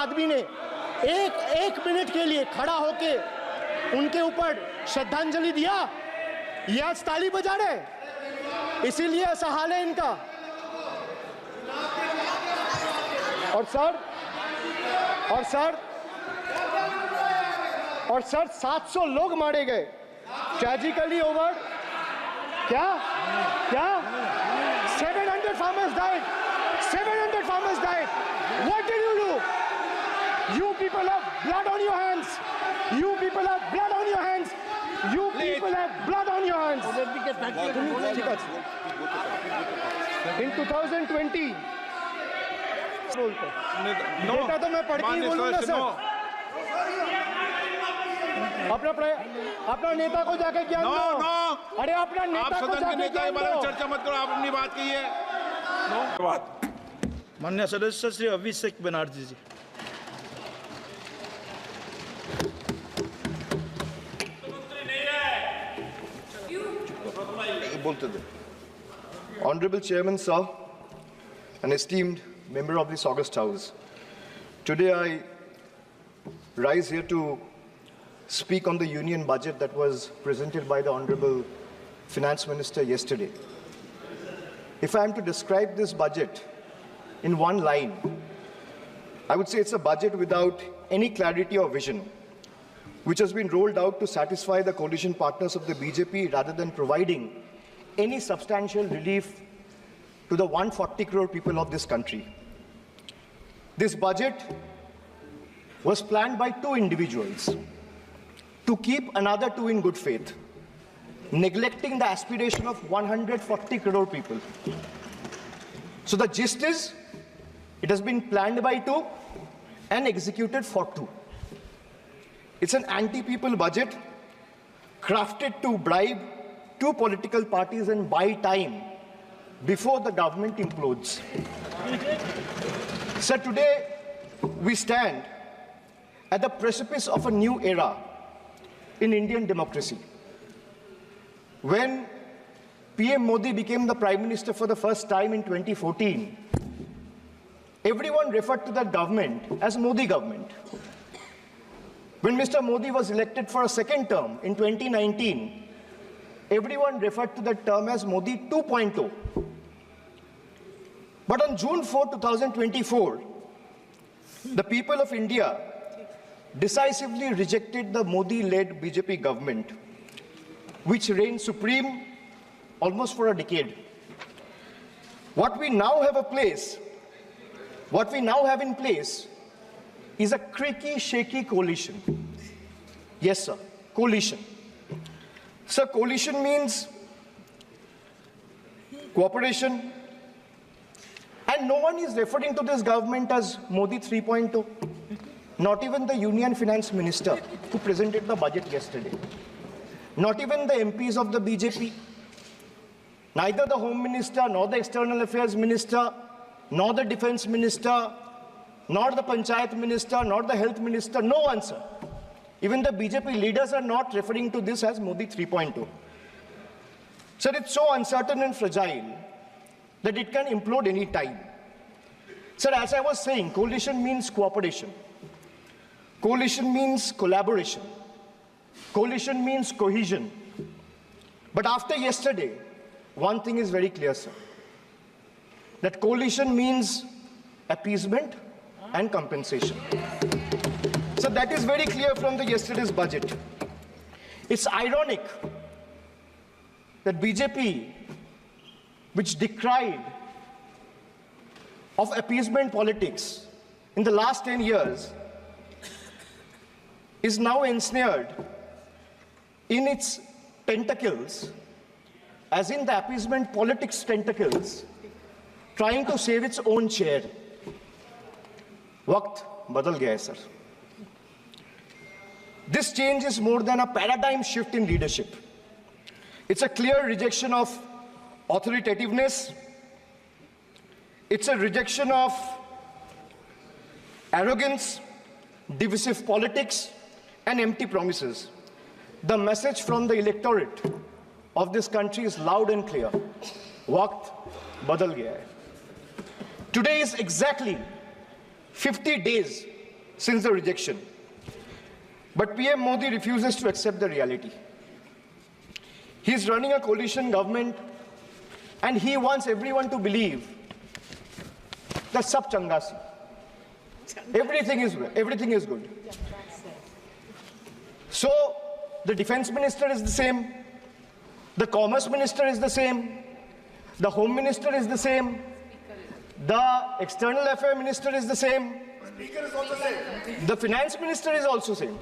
आदमी ने एक मिनट के लिए खड़ा होके उनके ऊपर श्रद्धांजलि दिया, ये आज ताली बजा रहे, इसीलिए ऐसा हाल है इनका। और सर 700 लोग मारे गए, ट्रेजिकली ओवर। क्या 700 farmers died. 700 farmers died. What did you do? You people have blood on your hands. You people have blood on your hands. You people have blood on your hands. In 2020 बेटा तो मैं पढ़ के ही बोलूंगा sir. अपना नेता को जाके ज्ञान दो। अरे अपना नेता को जाके ज्ञान दो। चर्चा मत करो, आप अपनी बात कीजिए। माननीय सदस्य श्री अभिषेक बनर्जी जी। Honorable Chairman, sir, an esteemed member of this August House, today I rise here to speak on the union budget that was presented by the Honorable Finance Minister yesterday. If I am to describe this budget in one line, I would say it's a budget without any clarity or vision, which has been rolled out to satisfy the coalition partners of the BJP rather than providing any substantial relief to the 140 crore people of this country. This budget was planned by two individuals to keep another two in good faith, neglecting the aspiration of 140 crore people. So the gist is, it has been planned by two and executed for two. It's an anti-people budget crafted to bribe two political parties and buy time before the government implodes. So today we stand at the precipice of a new era in Indian democracy. When PM Modi became the Prime Minister for the first time in 2014, everyone referred to that government as Modi government. When Mr. Modi was elected for a second term in 2019, everyone referred to that term as Modi 2.0. But on June 4, 2024, the people of India decisively rejected the Modi-led BJP government, which reigned supreme almost for a decade. What we now have in place is a creaky, shaky coalition. Yes, sir, coalition. Sir, coalition means cooperation, and no one is referring to this government as Modi 3.0. Not even the Union Finance Minister who presented the budget yesterday. Not even the MPs of the BJP. Neither the Home Minister, nor the External Affairs Minister, nor the Defense Minister, nor the Panchayat Minister, nor the Health Minister, no one, sir. Even the BJP leaders are not referring to this as Modi 3.0. Sir, it's so uncertain and fragile that it can implode any time. Sir, as I was saying, coalition means cooperation. Coalition means collaboration. Coalition means cohesion. But after yesterday, one thing is very clear, sir. That coalition means appeasement and compensation. So that is very clear from the yesterday's budget. It's ironic that BJP, which decried of appeasement politics in the last 10 years, is now ensnared in its tentacles, as in the appeasement politics tentacles, trying to save its own chair. Waqt badal gaya hai, sir. This change is more than a paradigm shift in leadership. It's a clear rejection of authoritativeness. It's a rejection of arrogance, divisive politics, and empty promises. The message from the electorate of this country is loud and clear. Waqt badal gaya hai. Today is exactly 50 days since the rejection. But PM Modi refuses to accept the reality. He's running a coalition government and he wants everyone to believe that sab changa si. Everything is good. So the defense minister is the same, the commerce minister is the same, the home minister is the same, the external affairs minister is the same, Speaker is also same. the finance minister is also same.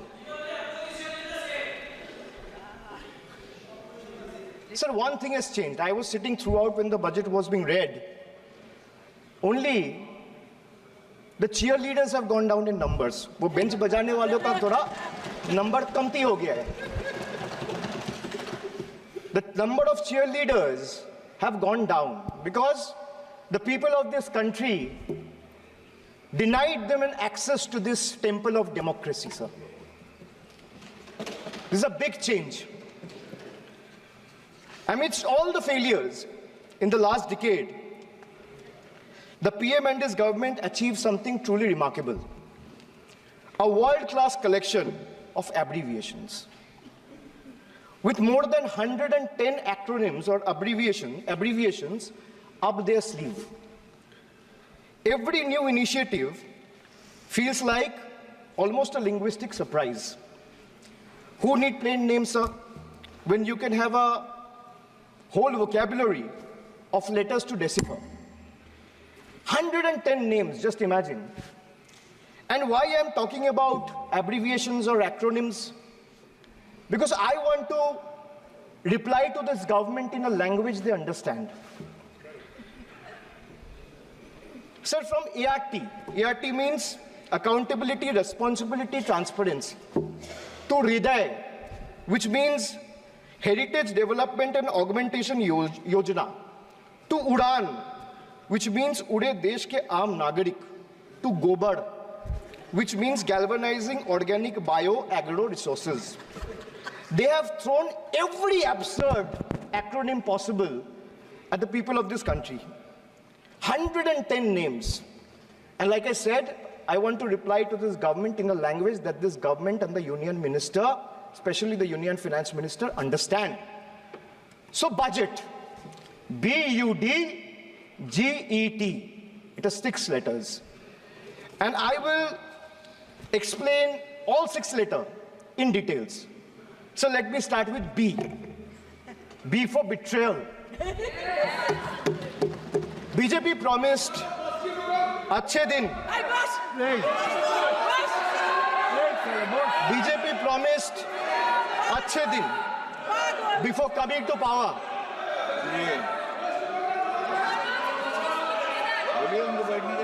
Sir, one thing has changed. I was sitting throughout when the budget was being read. Only the cheerleaders have gone down in numbers. वो bench बजाने वालों का थोड़ा number कमती हो गया है. The number of cheerleaders have gone down because the people of this country denied them an access to this temple of democracy, sir. This is a big change. Amidst all the failures in the last decade, the PM and his government achieved something truly remarkable. A world-class collection of abbreviations. With more than 110 acronyms or abbreviations up their sleeve. Every new initiative feels like almost a linguistic surprise. Who need plain names, sir, when you can have a whole vocabulary of letters to decipher? 110 names, just imagine. And why I'm talking about abbreviations or acronyms? Because I want to reply to this government in a language they understand. Sir, from ART. ART means accountability, responsibility, transparency. To Hriday, which means Heritage Development and Augmentation Yojana. To Udan, which means Ude Desh ke Aam Nagarik. To Gobar, which means galvanizing organic bio-agro resources. They have thrown every absurd acronym possible at the people of this country. 110 names. And like I said, I want to reply to this government in a language that this government and the union minister, especially the union finance minister, understand. So budget, B-U-D-G-E-T. It has 6 letters. And I will explain all 6 letters in details. So let me start with B. B for betrayal. BJP promised Achhe Din. BJP promised Achhe Din before coming to power.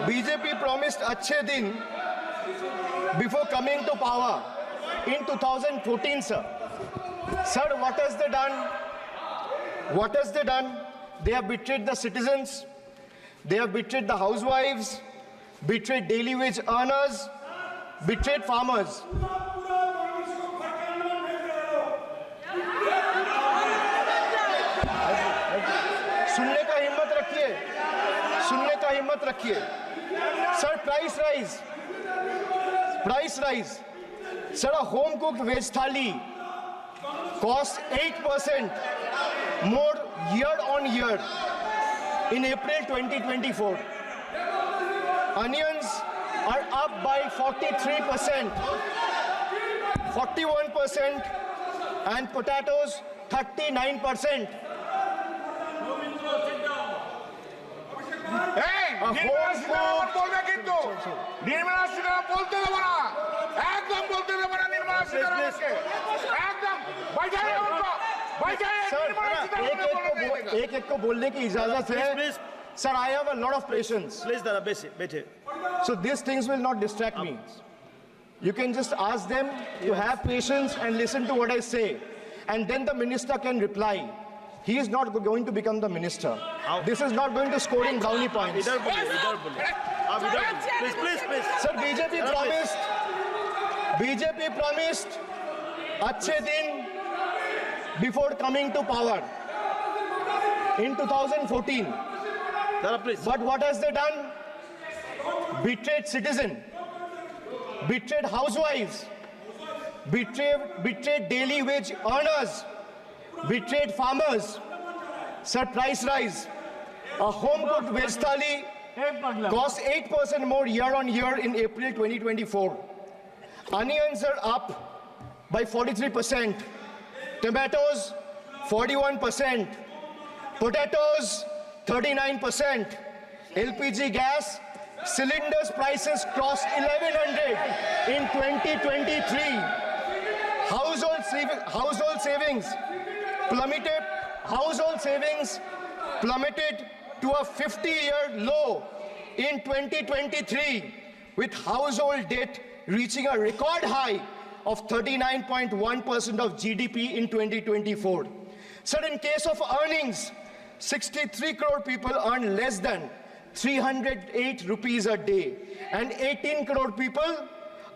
BJP promised Achhe Din before coming to power in 2014, sir. Sir, what has they done? What has they done? They have betrayed the citizens. They have betrayed the housewives, betrayed daily wage earners, betrayed farmers. सुनने का हिम्मत रखिए. Sir, price rise. Sir, a home cooked veg thali costs 8% more year on year in April 2024. Onions are up by 43%, 41%, and potatoes 39%. Nirmala Sitharaman बोलবে কিন্তু निर्मला सीतारामन বলতে দেব না একদম বলতে দেব না निर्मला सीतारामनকে একদম बैठाइए उनको बैठाइए निर्मला सीतारामन एक को बोलने की इजाजत है. Please. Sir, I have a lot of patience. Please, Dara, बैठे. So these things will not distract me. You can just ask them to have patience and listen to what I say. And then the minister can reply. He is not going to become the minister. This is not going to score in brownie points. इधर बोलिए. Please. Sir, BJP promised Achhe Din before coming to power in 2014. Dara, please. But what has they done? Betrayed citizen. betrayed housewives, betrayed daily wage earners, betrayed farmers. Sir, price rise. A home-cooked veg thali costs 8% more year-on-year in April 2024. Onions are up by 43%. Tomatoes, 41%. Potatoes, 39%. LPG gas cylinders prices crossed 1100 in 2023. Household savings plummeted to a 50-year low in 2023, with household debt reaching a record high of 39.1% of GDP in 2024. So in case of earnings, 63 crore people earn less than 308 rupees a day, and 18 crore people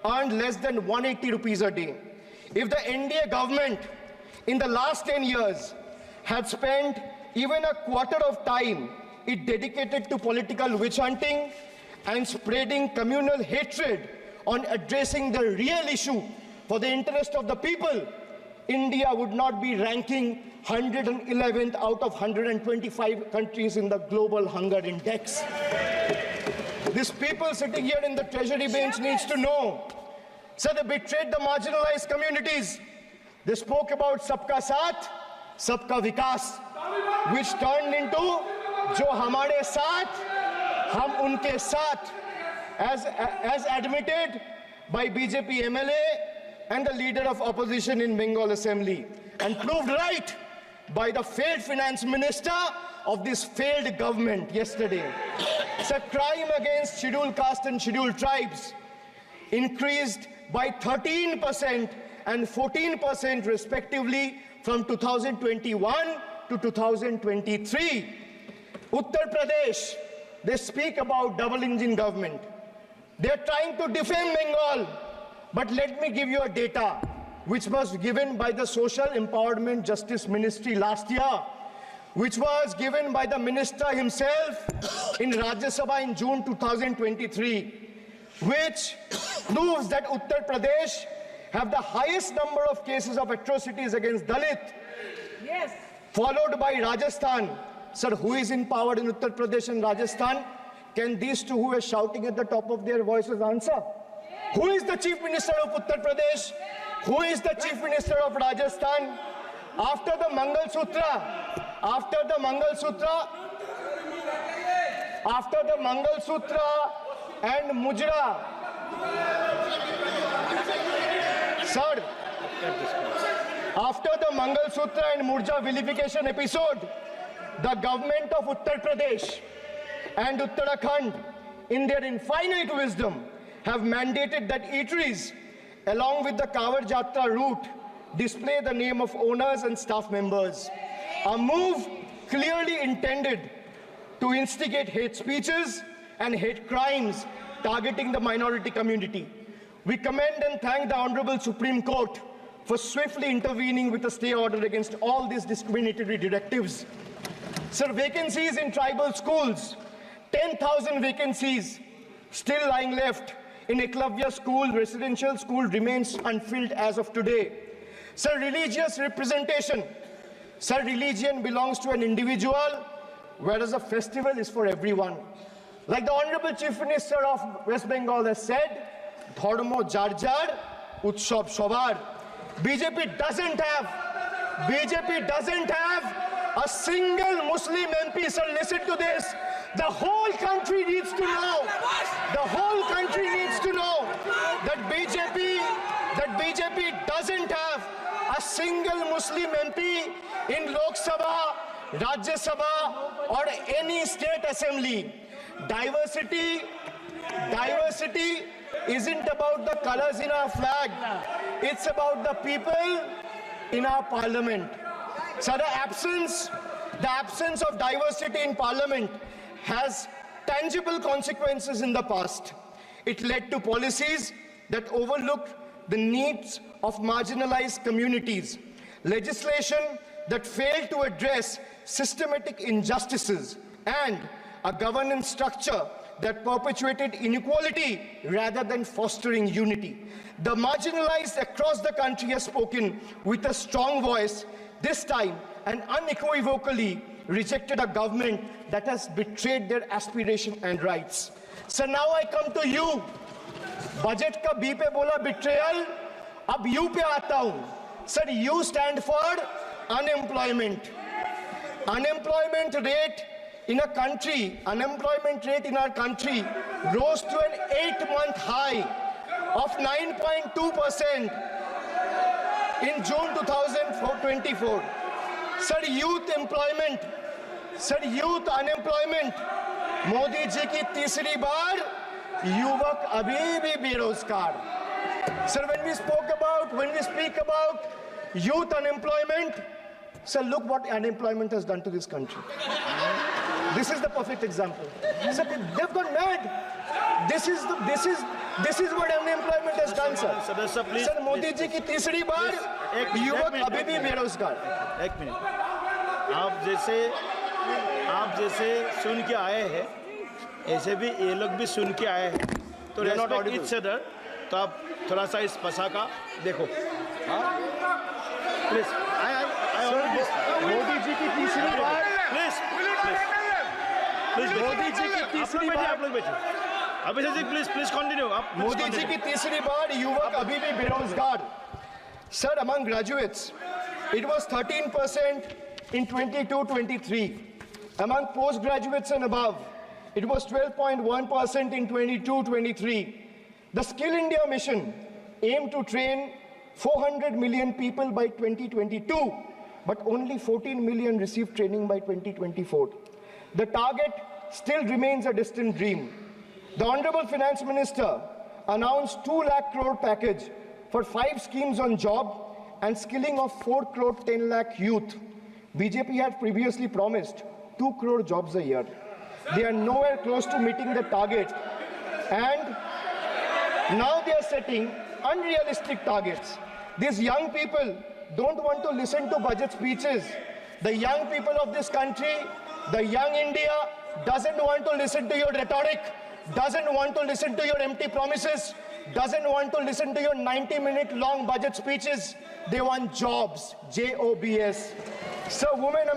earn less than 180 rupees a day. If the NDA government in the last 10 years had spent even a quarter of time it dedicated to political witch hunting and spreading communal hatred on addressing the real issue for the interest of the people, India would not be ranking 111th out of 125 countries in the global hunger index. These people sitting here in the treasury bench needs to know. So they betrayed the marginalized communities. They spoke about Sabka Saath, Sabka Vikas, which turned into Jo Hamare Saath, Hum Unke Saath, as admitted by BJP MLA and the leader of opposition in Bengal Assembly, and proved right by the failed finance minister of this failed government yesterday. So crime against scheduled caste and scheduled tribes increased by 13% and 14% respectively from 2021 to 2023. Uttar Pradesh, they speak about double engine government. They're trying to defame Bengal. But let me give you a data which was given by the Social Empowerment Justice Ministry last year, which was given by the minister himself in Rajya Sabha in June 2023, which proves that Uttar Pradesh have the highest number of cases of atrocities against Dalit, Yes. followed by Rajasthan. Sir, who is in power in Uttar Pradesh and Rajasthan? Can these two who are shouting at the top of their voices answer? Who is the Chief Minister of Uttar Pradesh? Who is the Chief Minister of Rajasthan? After the Mangal Sutra and Mujra, sir, after the Mangal Sutra and Murja vilification episode, the government of Uttar Pradesh and Uttarakhand, in their infinite wisdom, have mandated that eateries, along with the Kawar Jatra route, display the name of owners and staff members. A move clearly intended to instigate hate speeches and hate crimes targeting the minority community. We commend and thank the Honorable Supreme Court for swiftly intervening with a stay order against all these discriminatory directives. Sir, vacancies in tribal schools, 10,000 vacancies still lying left in Eklavya school, residential school, remains unfilled as of today. Sir, religious representation. Sir, religion belongs to an individual, whereas a festival is for everyone. Like the Honorable Chief Minister of West Bengal has said, Dharmo jar jar, Utsav shobar. BJP doesn't have a single Muslim MP. Sir, listen to this. The whole country needs to know. That BJP doesn't have a single Muslim MP in Lok Sabha, Rajya Sabha, or any state assembly. Diversity isn't about the colors in our flag. It's about the people in our parliament. So the absence of diversity in parliament has tangible consequences in the past. It led to policies that overlooked the needs of marginalized communities, legislation that failed to address systematic injustices, and a governance structure that perpetuated inequality rather than fostering unity. The marginalized across the country have spoken with a strong voice, this time and unequivocally rejected a government that has betrayed their aspiration and rights. So now I come to you. Budget का B पे बोला betrayal, अब U पे आता हूँ. Sir, U stand for unemployment. Unemployment rate in a country, unemployment rate in our country rose to an 8-month high of 9.2% in June 2024. Sir, youth employment, sir, youth unemployment, Modi ji की तीसरी बार युवक अभी भी बेरोजगार. Sir, when we speak about youth unemployment, sir, look what unemployment has done to this country. This is the perfect example. Sir, they've gone mad. This is what unemployment has done, sir. Please, sir, Modi ji की तीसरी बार युवक अभी भी बेरोजगार. एक minute. आप जैसे सुन के आए हैं, ऐसे भी ये लोग भी सुन के आए हैं. तो रेस्पेक्ट ईच अदर. तो आप थोड़ा सा इस भाषा का देखो. प्लीज मोदी जी की तीसरी बार प्लीज मोदी जी की तीसरी बार आप लोग बैठे. Abhishek ji please continue. आप मोदी जी की तीसरी बार युवक अभी भी बेरोजगार. Sir, among graduates, it was 13% in 22-23. Among postgraduates and above, it was 12.1% in 22-23. The Skill India mission aimed to train 400 million people by 2022, but only 14 million received training by 2024. The target still remains a distant dream. The Honorable Finance Minister announced 2 lakh crore package for 5 schemes on job and skilling of 4 crore 10 lakh youth. BJP had previously promised 2 crore jobs a year. They are nowhere close to meeting the target, and now they are setting unrealistic targets. These young people don't want to listen to budget speeches. The young people of this country, the young India, doesn't want to listen to your rhetoric, doesn't want to listen to your empty promises, doesn't want to listen to your 90-minute long budget speeches. They want jobs, J-O-B-S. So women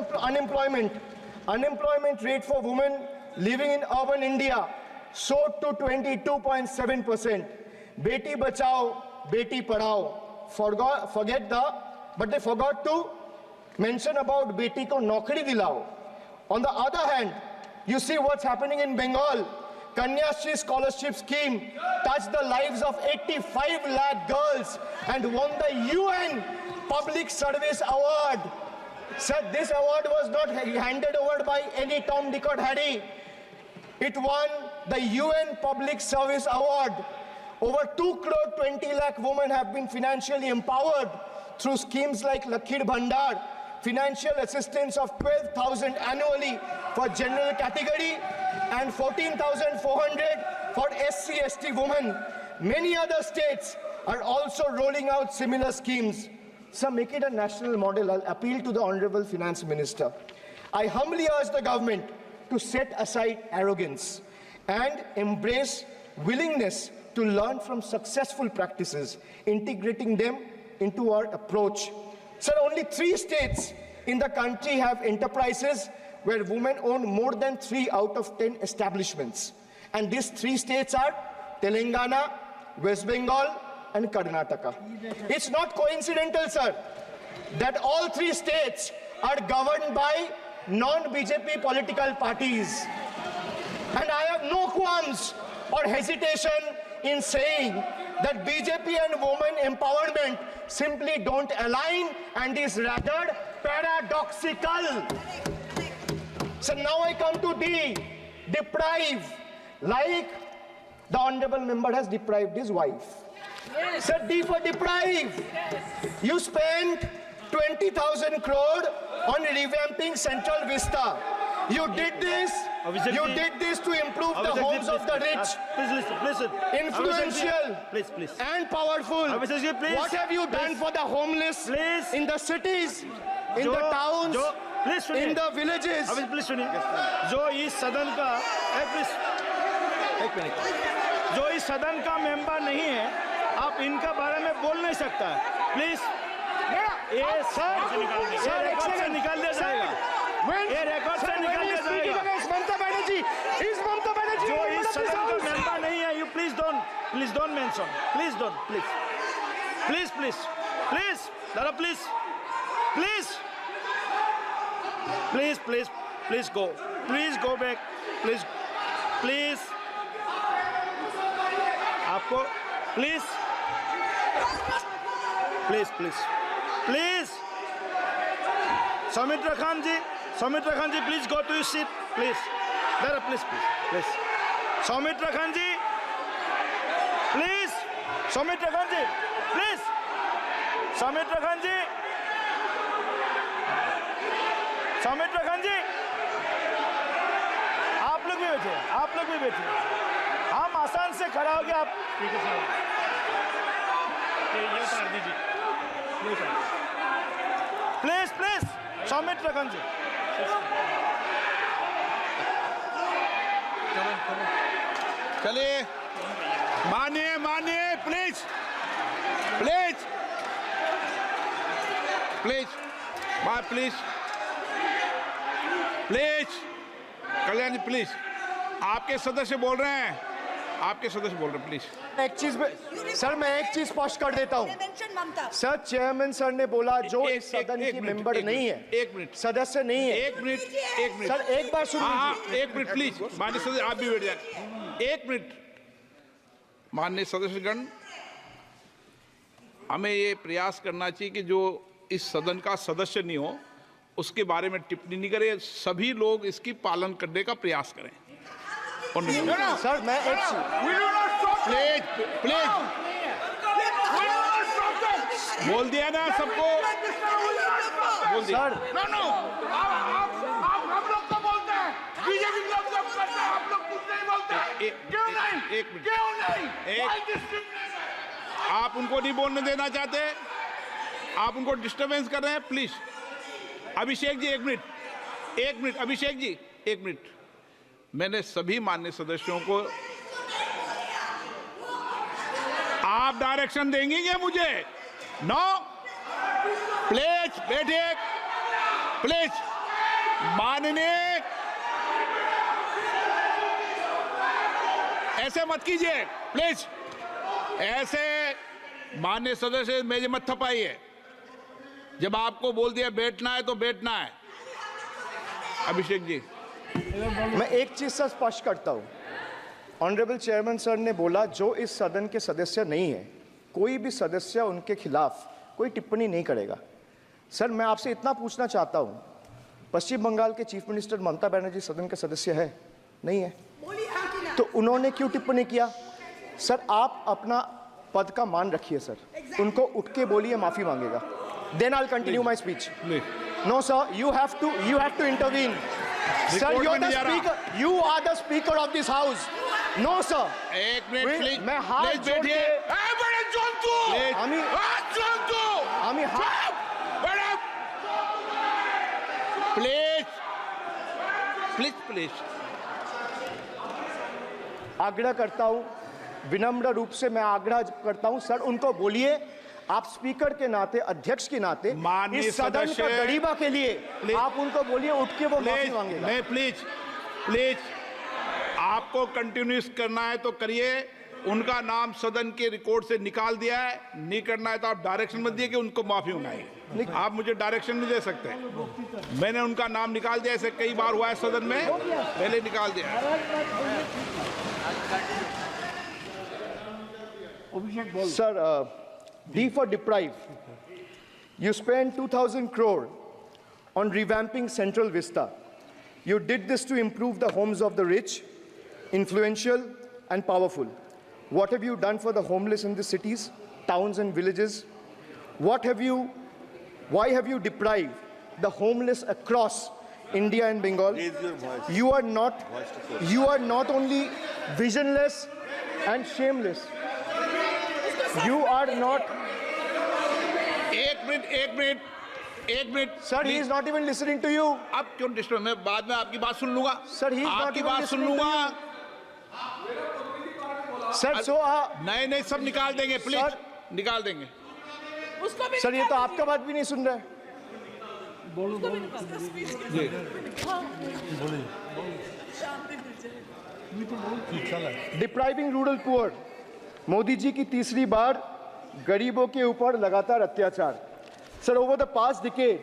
unemployment rate for women living in urban India soared to 22.7%. Beti Bachao, Beti Padhao. But they forgot to mention about Beti ko Naukri Dilao. On the other hand, you see what's happening in Bengal. Kanyashri scholarship scheme touched the lives of 85 lakh girls and won the UN Public Service Award. Said this award was not handed over by any Tom, Dick or Harry. It won the UN Public Service Award. Over 2 crore 20 lakh women have been financially empowered through schemes like Lakhir Bhandar, financial assistance of 12,000 annually for general category and 14,400 for SC/ST women. Many other states are also rolling out similar schemes. So make it a national model. I'll appeal to the Honorable Finance Minister. I humbly urge the government to set aside arrogance and embrace willingness to learn from successful practices, integrating them into our approach. Sir, only 3 states in the country have enterprises where women own more than 3 out of 10 establishments. And these 3 states are Telangana, West Bengal, and Karnataka. It's not coincidental, sir, that all 3 states are governed by non-BJP political parties. And I have no qualms or hesitation in saying that BJP and women empowerment simply don't align and is rather paradoxical. So now I come to D, deprive, like the Honorable Member has deprived his wife. Yes. So D for deprive. Yes. You spent 20,000 crore on revamping Central Vista. You did this to improve the homes of the rich, listen. influential, Please. and powerful. What have you done for the homeless in the cities, in the towns, in the villages? Please सुनिए. जो इस सदन का एक minute, जो इस सदन का मेंबर नहीं है, आप इनका बारे में बोल नहीं सकता है, प्लीज। ये सर रिकॉर्ड से निकाल दिया जाएगा, ये रिकॉर्ड से निकाल दिया जाएगा। ममता बनर्जी, इस ममता बनर्जी जो इस सदन का मेंबर नहीं है, you please don't mention, please don't, please दादा, प्लीज गो बैक, प्लीज आपको please Soumitra Khan ji, please go to your seat, please दादा, प्लीज सौमित्र खान जी, प्लीज सौमित्र खान जी, आप लोग भी बैठे, हम आसान से खड़ा हो गए, आप ठीक है साहब, ये उतार दीजिए, प्लीज सौमित्र खान जी। चलिए, मानिए, प्लीज, कल्याण जी, प्लीज, आपके सदस्य बोल रहे हैं, प्लीज। एक चीज सर, मैं एक चीज स्पष्ट कर देता हूँ सर, चेयरमैन सर ने बोला जो इस सदन की मेंबर नहीं है, एक मिनट, सदस्य नहीं है, एक मिनट सर, एक बार सुन हाँ, लीजिए। एक मिनट प्लीज, माननीय सदस्य आप भी बैठ जाए, एक मिनट। माननीय सदस्यगण, हमें ये प्रयास करना चाहिए कि जो इस सदन का सदस्य नहीं हो उसके बारे में टिप्पणी नहीं करें, सभी लोग इसकी पालन करने का प्रयास करें। सर मैं एक प्लीज बोल दिया ना सबको, बोल दिया। सर आप हम लोग तो बोलते हैं, बीजेपी लोग सब करते हैं, आप लोग कुछ नहीं बोलते। क्यों नहीं? एक मिनट, क्यों नहीं? आप उनको नहीं बोलने देना चाहते, आप उनको डिस्टर्बेंस कर रहे हैं, प्लीज। अभिषेक जी एक मिनट, अभिषेक जी एक मिनट। मैंने सभी माननीय सदस्यों को, आप डायरेक्शन देंगे क्या मुझे? नो, प्लीज बैठिए, प्लीज। माननीय, ऐसे मत कीजिए प्लीज, ऐसे माननीय सदस्य मेरे मत थपाइए। जब आपको बोल दिया बैठना है तो बैठना है। अभिषेक जी, मैं एक चीज से स्पष्ट करता हूं, ऑनरेबल चेयरमैन सर ने बोला जो इस सदन के सदस्य नहीं है, कोई भी सदस्य उनके खिलाफ कोई टिप्पणी नहीं करेगा। सर मैं आपसे इतना पूछना चाहता हूं, पश्चिम बंगाल के चीफ मिनिस्टर ममता बनर्जी सदन के सदस्य है? नहीं है, तो उन्होंने क्यों टिप्पणी किया? सर आप अपना पद का मान रखिए सर, उनको उठ के बोलिए माफी मांगेगा, then I'll continue my speech. No sir, you have to intervene. Sir, you're the speaker, you are the speaker of this house. No sir. एक मिनट प्लीज, मैं हाथ जोड़ के प्लीज आग्रह करता हूं, विनम्र रूप से मैं आग्रह करता हूं सर, उनको बोलिए आप स्पीकर के नाते, अध्यक्ष के नाते इस सदन का गरिमा के लिए आप उनको बोलिए उठ के वो माफी मांगेगा। नहीं प्लीज आपको कंटिन्यूस करना है तो करिए, उनका नाम सदन के रिकॉर्ड से निकाल दिया है, नहीं करना है तो आप डायरेक्शन मत दिए कि उनको माफी मंगाइए। आप मुझे डायरेक्शन नहीं दे सकते, मैंने उनका नाम निकाल दिया, ऐसे कई बार हुआ है सदन में, पहले निकाल दिया। Sir, D for deprive. You spent 2,000 crore on revamping Central Vista. You did this to improve the homes of the rich, influential, and powerful. What have you done for the homeless in the cities, towns, and villages? Why have you deprived the homeless across India and Bengal? You are not only visionless and shameless. You are not. एक minute Sir, he is not even listening to you. अब क्यों disturb? मैं बाद में आपकी बात सुन लूंगा। Sir, he is not आपकी even बात सुन listening to लूंगा। सर सो नहीं नहीं, सब निकाल देंगे, प्लीज सर, निकाल देंगे। उसको भी सर ये तो निकाल आपका बात भी नहीं सुन रहे। उसको भी निकाल दो, स्पीच शांति दीजिए। Depriving rural poor, Modi ji की तीसरी बार गरीबों के ऊपर लगातार अत्याचार। Sir, over the past decade,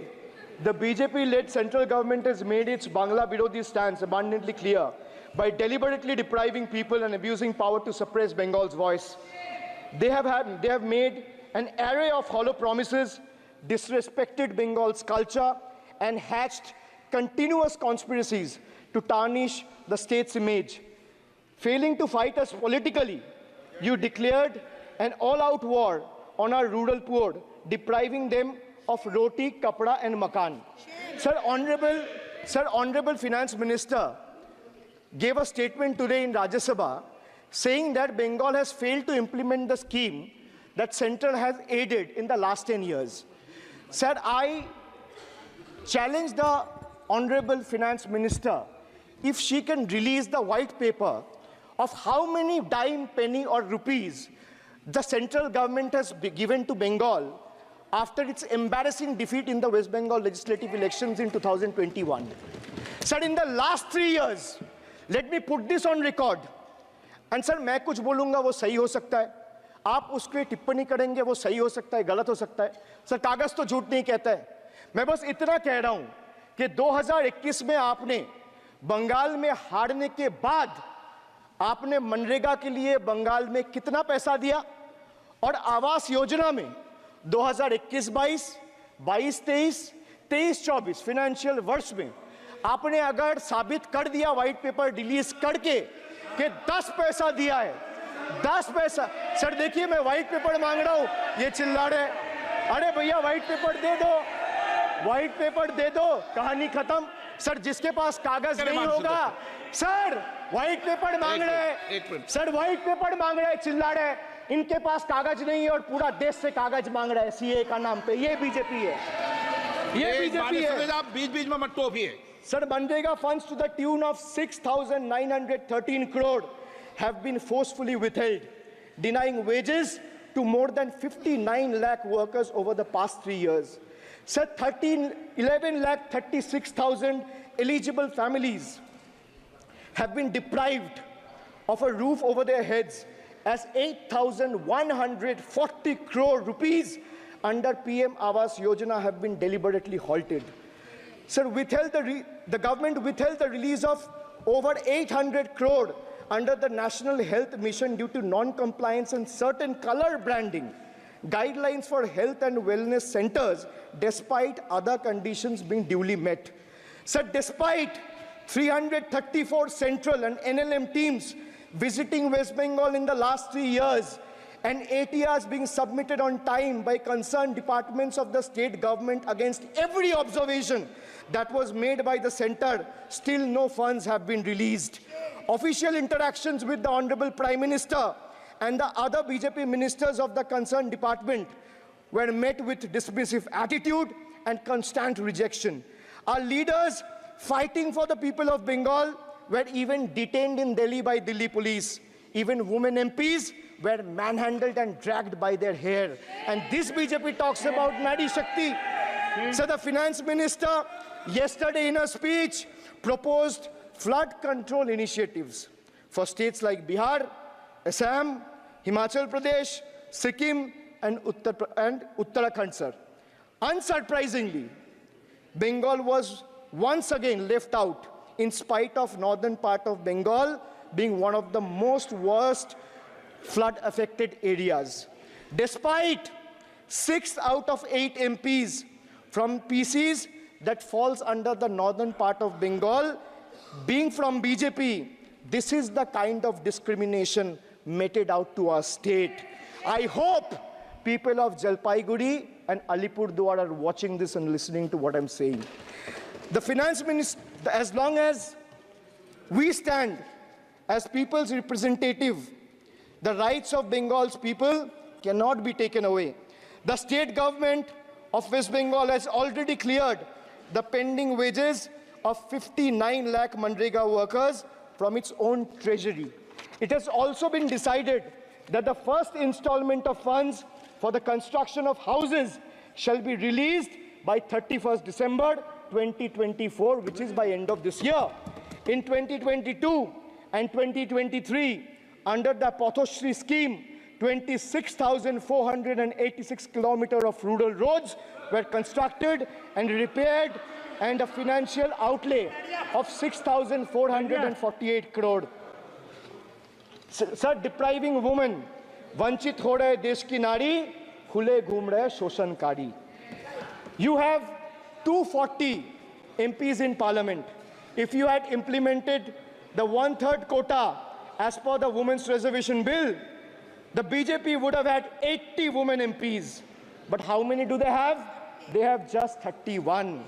the BJP-led central government has made its Bangla Birodhi stance abundantly clear by deliberately depriving people and abusing power to suppress Bengal's voice. They have made an array of hollow promises, disrespected Bengal's culture, and hatched continuous conspiracies to tarnish the state's image. Failing to fight us politically, you declared an all-out war on our rural poor, depriving them of roti, kapda, and makan. Sir, Honorable Finance Minister gave a statement today in Rajya Sabha saying that Bengal has failed to implement the scheme that Central has aided in the last 10 years. Sir, I challenge the Honorable Finance Minister if she can release the white paper of how many dime, penny, or rupees the central government has given to Bengal after its embarrassing defeat in the West Bengal legislative elections in 2021. Sir, in the last 3 years, let me put this on record. And sir, मैं कुछ बोलूँगा वो सही हो सकता है, आप उसके टिप्पणी करेंगे वो सही हो सकता है, गलत हो सकता है। सर, कागज तो झूठ नहीं कहता है। मैं बस इतना कह रहा हूँ कि 2021 में आपने बंगाल में हारने के बाद आपने मनरेगा के लिए बंगाल में कितना पैसा दिया, और आवास योजना में 2021-22, 22-23, 23-24 फाइनेंशियल वर्ष में आपने अगर साबित कर दिया व्हाइट पेपर रिलीज करके कि 10 पैसा दिया है, 10 पैसा। सर देखिए, मैं व्हाइट पेपर मांग रहा हूं, ये चिल्ला रहे, अरे भैया व्हाइट पेपर दे दो, व्हाइट पेपर दे दो, कहानी खत्म। सर जिसके पास कागज नहीं होगा, सर व्हाइट पेपर मांग रहे, सर व्हाइट पेपर मांग रहे, चिल्ला रहे, इनके पास कागज नहीं है और पूरा देश से कागज मांग रहा है सीए का नाम पे। ये बीजेपी है, ये बीजेपी है। आप बीच बीच में मत टोकिए। Sir, MNREGA funds to the tune of 6,913 crore have been forcefully withheld, denying wages to more than 59 lakh workers over the past 3 years. Sir, 11 lakh 36,000 eligible families have been deprived of a roof over their heads, as 8,140 crore rupees under PM Awas Yojana have been deliberately halted. Sir, the government withheld the release of over 800 crore under the National Health Mission due to non-compliance and certain color branding guidelines for health and wellness centers, despite other conditions being duly met. Sir, despite 334 central and NLM teams visiting West Bengal in the last 3 years, and ATRs being submitted on time by concerned departments of the state government against every observation that was made by the center, still no funds have been released. Official interactions with the Honorable Prime Minister and the other BJP ministers of the concerned department were met with dismissive attitude and constant rejection. Our leaders fighting for the people of Bengal were even detained in Delhi by Delhi police. Even women MPs were manhandled and dragged by their hair. And this BJP talks about Nari Shakti. So the finance minister yesterday in a speech proposed flood control initiatives for states like Bihar, Assam, Himachal Pradesh, Sikkim, and Uttarakhand, sir. Unsurprisingly, Bengal was once again left out, in spite of northern part of Bengal being one of the most worst flood-affected areas. Despite 6 out of 8 MPs from PCs that falls under the northern part of Bengal being from BJP, this is the kind of discrimination meted out to our state. I hope people of Jalpaiguri and Alipurduar are watching this and listening to what I'm saying. The finance minister, as long as we stand as people's representative, the rights of Bengal's people cannot be taken away. The state government of West Bengal has already cleared the pending wages of 59 lakh Manrega workers from its own treasury. It has also been decided that the first installment of funds for the construction of houses shall be released by 31st December 2024, which is by end of this year. In 2022 and 2023, under the Pathoshri scheme, 26,486 kilometers of rural roads were constructed and repaired, and a financial outlay of 6,448 crore. Sir, depriving women, vanchit ho rahe desh ki nari, khule ghum rahe shoshankari. You have 240 MPs in parliament. If you had implemented the 1/3 quota as per the Women's Reservation Bill, the BJP would have had 80 women MPs. But how many do they have? They have just 31,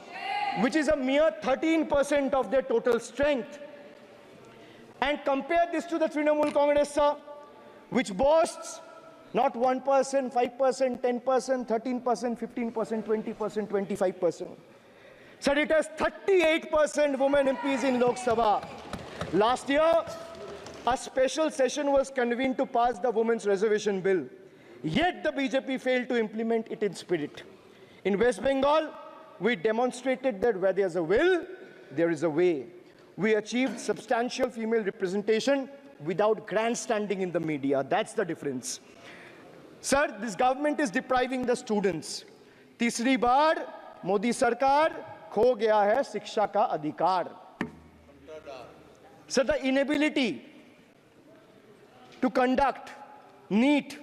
which is a mere 13% of their total strength. And compare this to the Trinamool Congress, sir, which boasts not 1%, 5%, 10%, 13%, 15%, 20%, 25%. Sir, it has 38% women MPs in Lok Sabha. Last year, a special session was convened to pass the Women's Reservation Bill. Yet the BJP failed to implement it in spirit. In West Bengal, we demonstrated that where there's a will, there is a way. We achieved substantial female representation without grandstanding in the media. That's the difference. Sir, this government is depriving the students. तीसरी बार मोदी सरकार खो गया है शिक्षा का अधिकार. Sir, the inability to conduct NEET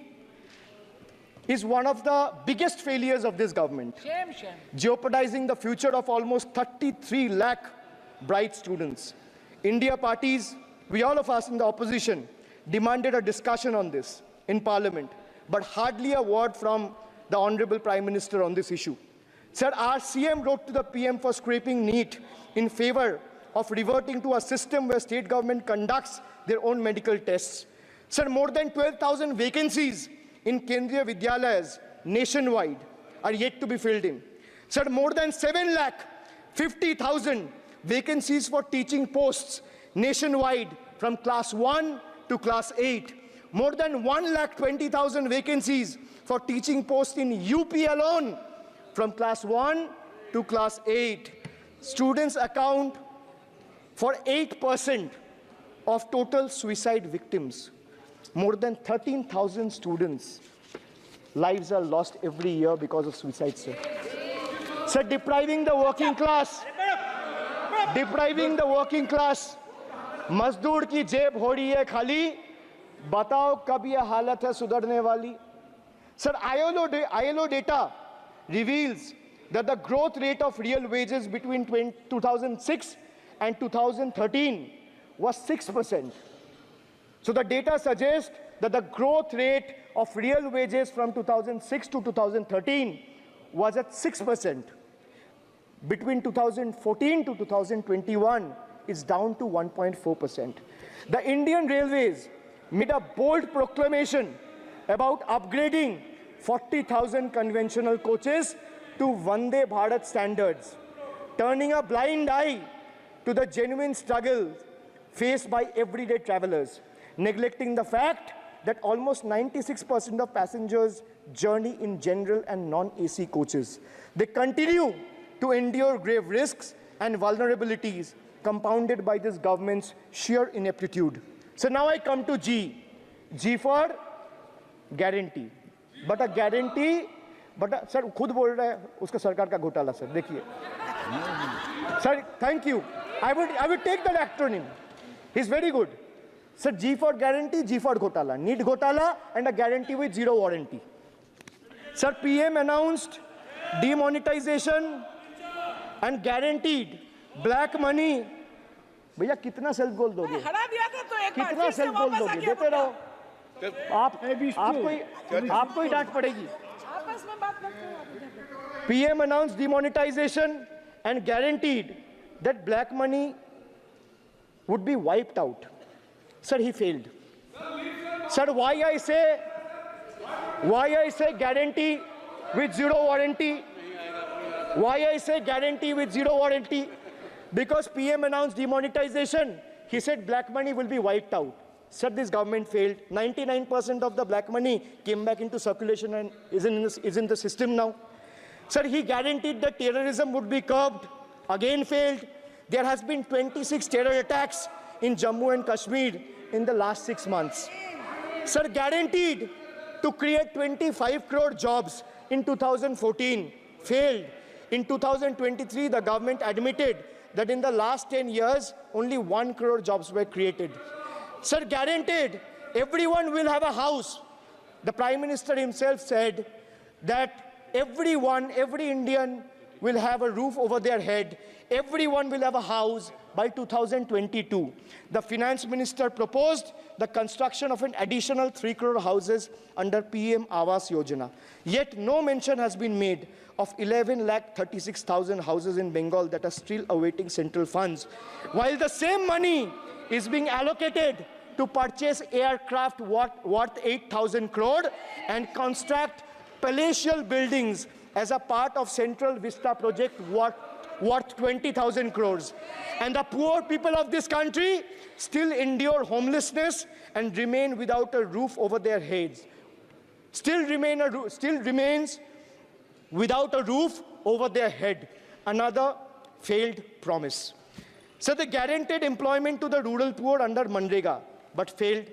is one of the biggest failures of this government, jeopardizing the future of almost 33 lakh bright students. India parties, we all of us in the opposition, demanded a discussion on this in parliament, but hardly a word from the Honorable Prime Minister on this issue. Sir, our CM wrote to the PM for scrapping NEET in favor of reverting to a system where state government conducts their own medical tests. Sir, more than 12,000 vacancies in Kendriya Vidyalayas nationwide are yet to be filled in. Sir, more than 7,50,000 vacancies for teaching posts nationwide from class 1 to class 8. More than 1,20,000 vacancies for teaching posts in UP alone from class 1 to class 8. Students account for 8% of total suicide victims. More than 13,000 students' lives are lost every year because of suicide, sir. Sir, depriving the working class, मजदूर की जेब हो रही है खाली, बताओ कब ये हालत है सुधरने वाली? Sir, ILO data reveals that the growth rate of real wages between 2006 and 2013 was 6%. So the data suggests that the growth rate of real wages from 2006 to 2013 was at 6%. Between 2014 to 2021, it's down to 1.4%. The Indian Railways made a bold proclamation about upgrading 40,000 conventional coaches to Vande Bharat standards, turning a blind eye to the genuine struggle faced by everyday travelers, neglecting the fact that almost 96% of passengers journey in general and non-AC coaches. They continue to endure grave risks and vulnerabilities compounded by this government's sheer ineptitude. So now I come to G. G for guarantee. But a guarantee, sir, खुद बोल रहा है उसका सरकार का घोटाला, sir. देखिए. Sir, thank you. I would take that acronym. He's very good. Sir, G for guarantee, G for घोटाला. Need घोटाला and a guarantee with zero warranty. Sir, PM announced demonetization and guaranteed black money. भैया कितना self goal दोगे? हरा दिया था तो एक बार कितना सेल्फ गोल दोगे? देते रहो. आपको ही डांट पड़ेगी. आपस में बात करते हो. PM announced demonetization and guaranteed that black money would be wiped out. Sir, he failed. Sir, why I say guarantee with zero warranty? Why I say guarantee with zero warranty? Because PM announced demonetization. He said black money will be wiped out. Sir, this government failed. 99% of the black money came back into circulation and is in the system now. Sir, he guaranteed that terrorism would be curbed. Again failed. There has been 26 terror attacks in Jammu and Kashmir in the last 6 months. Sir, guaranteed to create 25 crore jobs in 2014. Failed. In 2023, the government admitted that in the last 10 years, only 1 crore jobs were created. Sir, guaranteed everyone will have a house. The Prime Minister himself said that everyone, every Indian will have a roof over their head. Everyone will have a house by 2022. The Finance Minister proposed the construction of an additional 3 crore houses under PM Awas Yojana. Yet no mention has been made of 11,36,000 houses in Bengal that are still awaiting central funds, while the same money is being allocated to purchase aircraft worth 8,000 crore and construct palatial buildings as a part of Central Vista project worth 20,000 crores. And the poor people of this country still endure homelessness and remain without a roof over their heads. Still remains without a roof over their head. Another failed promise. So they guaranteed employment to the rural poor under Manrega, but failed.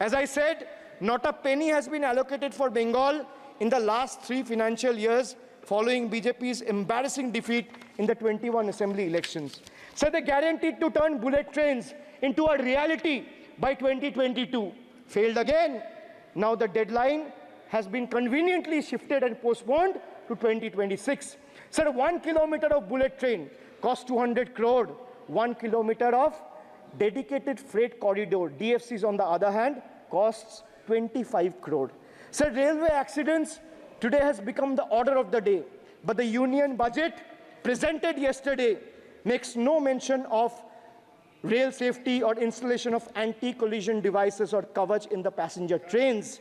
As I said, not a penny has been allocated for Bengal in the last 3 financial years following BJP's embarrassing defeat in the 21 assembly elections. So they guaranteed to turn bullet trains into a reality by 2022. Failed again. Now the deadline has been conveniently shifted and postponed to 2026. Sir, 1 kilometer of bullet train costs 200 crore. 1 kilometer of dedicated freight corridor, DFCs on the other hand, costs 25 crore. Sir, railway accidents today has become the order of the day. But the union budget presented yesterday makes no mention of rail safety or installation of anti-collision devices or coverage in the passenger trains.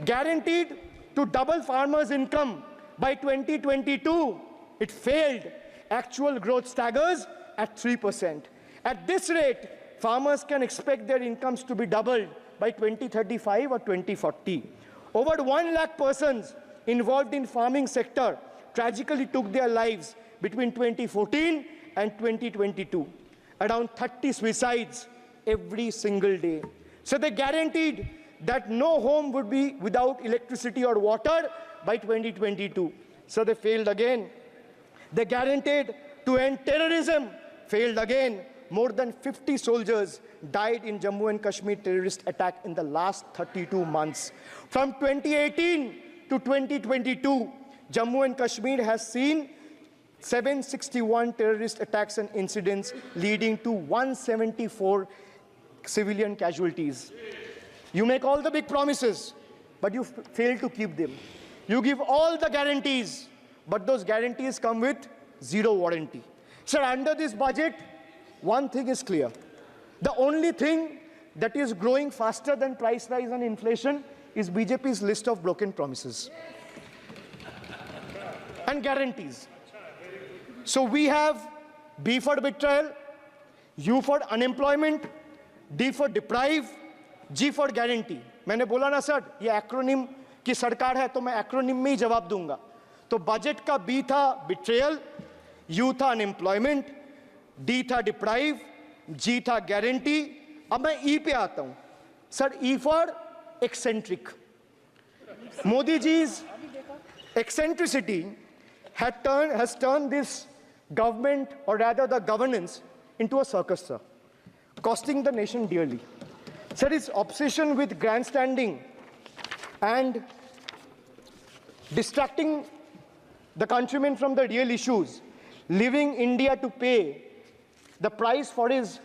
Guaranteed to double farmers' income by 2022. It failed. Actual growth staggers at 3%. At this rate, farmers can expect their incomes to be doubled by 2035 or 2040. Over 1 lakh persons involved in farming sector tragically took their lives between 2014 and 2022. Around 30 suicides every single day. So they guaranteed that no home would be without electricity or water by 2022. So they failed again. They guaranteed to end terrorism. Failed again. More than 50 soldiers died in Jammu and Kashmir terrorist attack in the last 32 months. From 2018 to 2022, Jammu and Kashmir has seen 761 terrorist attacks and incidents leading to 174 civilian casualties. You make all the big promises, but you fail to keep them. You give all the guarantees, but those guarantees come with zero warranty. Sir, under this budget, one thing is clear. The only thing that is growing faster than price rise and inflation is BJP's list of broken promises and guarantees. So we have B for betrayal, U for unemployment, D for deprive, G for guarantee. मैंने बोला ना sir, ये acronym की सरकार है तो मैं acronym में ही जवाब दूंगा. तो बजट का B था betrayal, U था unemployment, D था deprive, G था guarantee. अब मैं E पे आता हूं. Sir, E for eccentric. Modi ji's eccentricity has turned this government, or rather the governance, into a circus, sir, costing the nation dearly. Sir, his obsession with grandstanding and distracting the countrymen from the real issues, leaving India to pay the price for his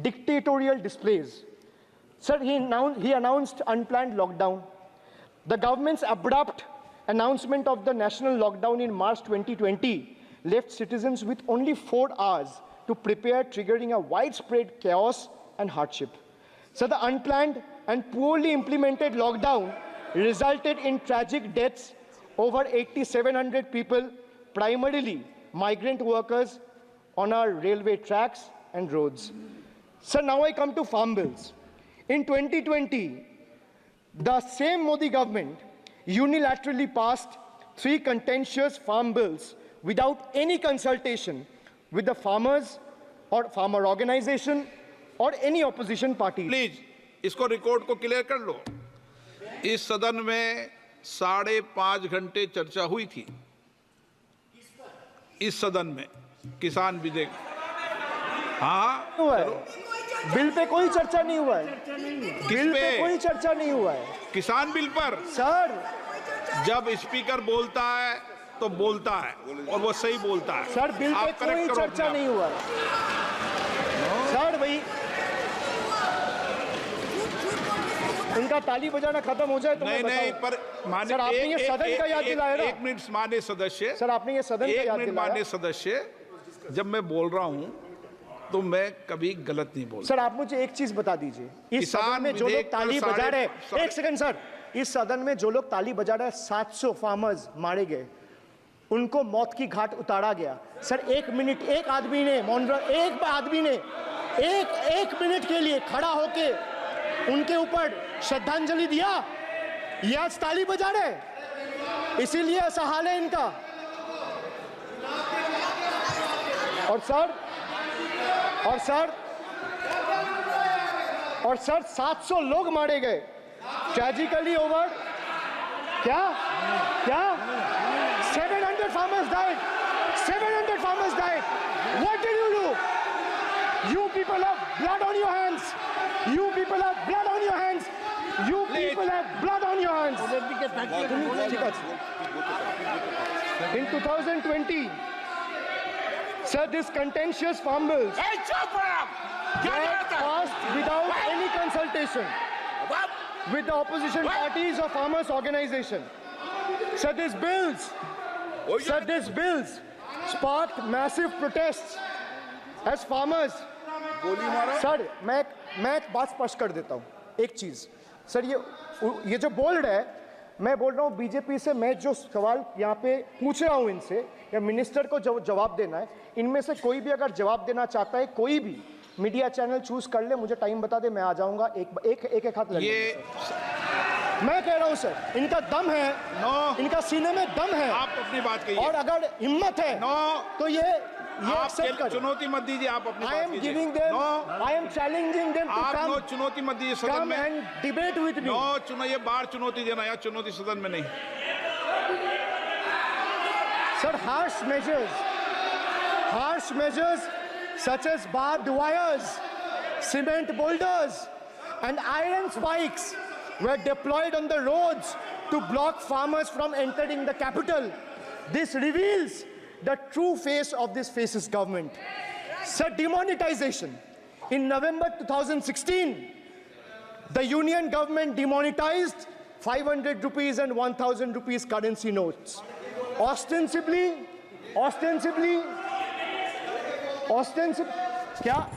dictatorial displays. Sir, he announced unplanned lockdown. The government's abrupt announcement of the national lockdown in March 2020 left citizens with only 4 hours to prepare, triggering a widespread chaos and hardship. So the unplanned and poorly implemented lockdown resulted in tragic deaths. Over 8,700 people, primarily migrant workers, on our railway tracks and roads. So now I come to farm bills. In 2020, the same Modi government unilaterally passed 3 contentious farm bills without any consultation with the farmers or farmer organization or any opposition party. Please इसको record को clear कर लो। इस सदन में 5.5 घंटे चर्चा हुई थी, इस सदन में किसान विधेयक। हाँ, हुआ है बिल पे कोई चर्चा नहीं हुआ है, बिल पे कोई चर्चा नहीं हुआ है किसान बिल पर। सर। जब स्पीकर बोलता है तो बोलता है और वो सही बोलता है। सर बिल पे आप कोई correct करो चर्चा अपने नहीं हुआ है सर। भाई इनका ताली बजाना खत्म हो जाए तो नहीं मैं नहीं, बताऊं। पर माननीय सर आपने ये सदन का याद दिलाया ना। एक मिनट माननीय सदस्य, सर आपने ये सदन का एक याद मिनट दिलाया। माननीय सदस्य, जब मैं बोल रहा हूं तो मैं कभी गलत नहीं बोलता। सर आप मुझे एक चीज बता दीजिए, इस सदन में जो लोग ताली बजा रहे हैं, एक सेकंड सर, इस सदन में जो लोग ताली बजा रहे हैं, 700 फार्मर्स मारे गए, उनको मौत की घाट उतारा गया। सर एक मिनट, एक आदमी ने एक मिनट के लिए खड़ा होके उनके ऊपर श्रद्धांजलि दिया, ये आज ताली बजा रहे, इसीलिए ऐसा हाल है इनका। और सर 700 लोग मारे गए, ट्रेजिकली ओवर। क्या 700 farmers died. 700 farmers died. What did you do? You people have blood on your hands. You people have blood on your hands. You people have blood on your hands. In 2020, sir, this contentious farm bills ए, चुप रहो। क्या were करता है? passed without any consultation with the opposition parties or farmers organization. Sir, these bills sparked massive protests as farmers. Sir मैं एक बात स्पष्ट कर देता हूँ, एक चीज सर, ये जो बोल्ड है, मैं बोल रहा हूँ बीजेपी से, मैं जो सवाल यहाँ पे पूछ रहा हूँ इनसे, या मिनिस्टर को जवाब देना है, इनमें से कोई भी अगर जवाब देना चाहता है, कोई भी मीडिया चैनल चूज कर ले, मुझे टाइम बता दे, मैं आ जाऊंगा। एक हाथ लगे। मैं कह रहा हूं सर, इनका दम है, इनका सीने में दम है, आप अपनी बात कहिए, और अगर हिम्मत है तो ये एक्सेप्ट कर। चुनौती मत दीजिए, आप अपनी बात कीजिए। I am challenging them to आप चुनौती मत दीजिए सदन में। and debate with me. ये बार चुनौती देना, या चुनौती सदन में नहीं। Sir, harsh measures such as barbed wires, cement boulders, and iron spikes were deployed on the roads to block farmers from entering the capital. This reveals the true face of this fascist government. Sir, demonetization. In November 2016, the union government demonetized 500 rupees and 1000 rupees currency notes. Ostensibly, क्या?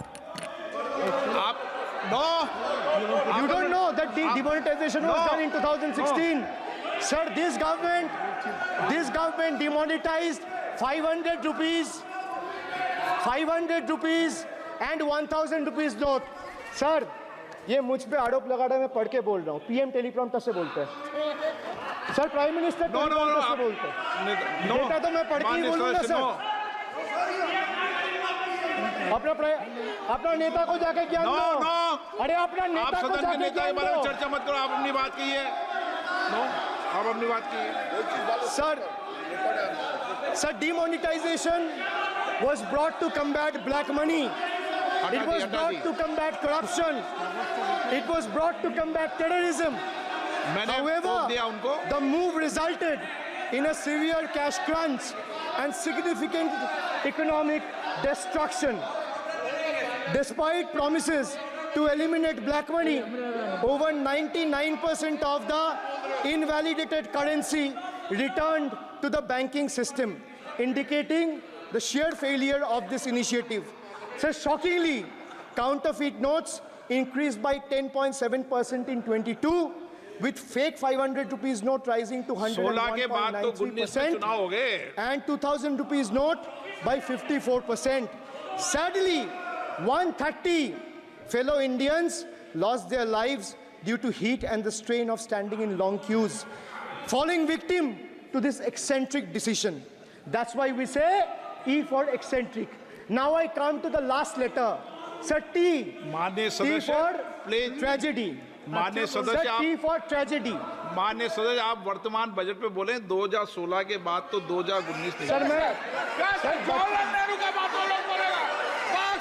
You don't know that the demonetization was done in 2016. Sir, this government demonetized 500 rupees and 1000 rupees note. Sir, ये मुझ पे आरोप लगा रहा है, मैं पढ़ के बोल रहा हूँ, पीएम टेलीप्रॉम्प्टर से बोलते हैं। सर, प्राइम मिनिस्टर टेलीप्रॉम्प्टर से बोलते हैं। बेटा तो मैं पढ़ के ही बोलूँगा सर। अपना नेता को जाके ज्ञान दो। अरे अपना नेता को जाके ज्ञान दो। चर्चा मत करो, आप अपनी बात कीजिए। आप अपनी बात कीजिए। Sir, demonetization was brought to combat black money. It was brought to combat corruption. It was brought to combat terrorism. However, the move resulted in a severe cash crunch and significant economic destruction. Despite promises to eliminate black money, over 99% of the invalidated currency returned to the banking system, indicating the sheer failure of this initiative. So shockingly, counterfeit notes increased by 10.7% in 22, with fake 500 rupees note rising to 101.93% and 2000 rupees note by 54%. Sadly, 130 fellow Indians lost their lives due to heat and the strain of standing in long queues, falling victim to this eccentric decision. That's why we say E for eccentric. Now I come to the last letter. Sir, T. माननीय T सदस्य for please tragedy. माननीय Sir, सदस्य T आप for tragedy. माननीय सदस्य आप वर्तमान budget पे बोले 2016 के बाद तो 2019 नहीं सर मैं जवाहरलाल नेहरू का बात वो लोग बोलेगा बस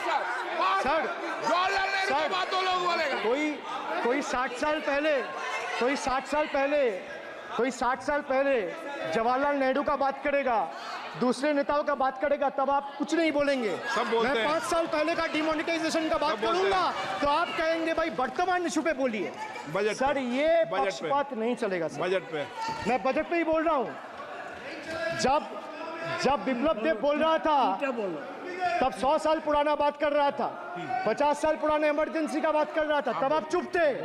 सर जवाहरलाल नेहरू का बात वो लोग बोलेगा कोई 60 साल पहले जवाहरलाल नेहरू का बात करेगा, दूसरे नेताओं का बात करेगा, तब आप कुछ नहीं बोलेंगे। सब बोलते मैं हैं। 5 साल पहले का डिमोनेटाइजेशन का बात सब बोलते करूंगा तो आप कहेंगे भाई वर्तमान इशू पे बोलिए। बजट सर पे। ये बजट पे। पक्षपात नहीं चलेगा सर। बजट पे मैं बजट पे ही बोल रहा हूँ। जब बिप्लब देव बोल रहा था तब 100 साल पुराना बात कर रहा था, 50 साल पुराने इमरजेंसी का बात कर रहा था, तब आप चुप थे।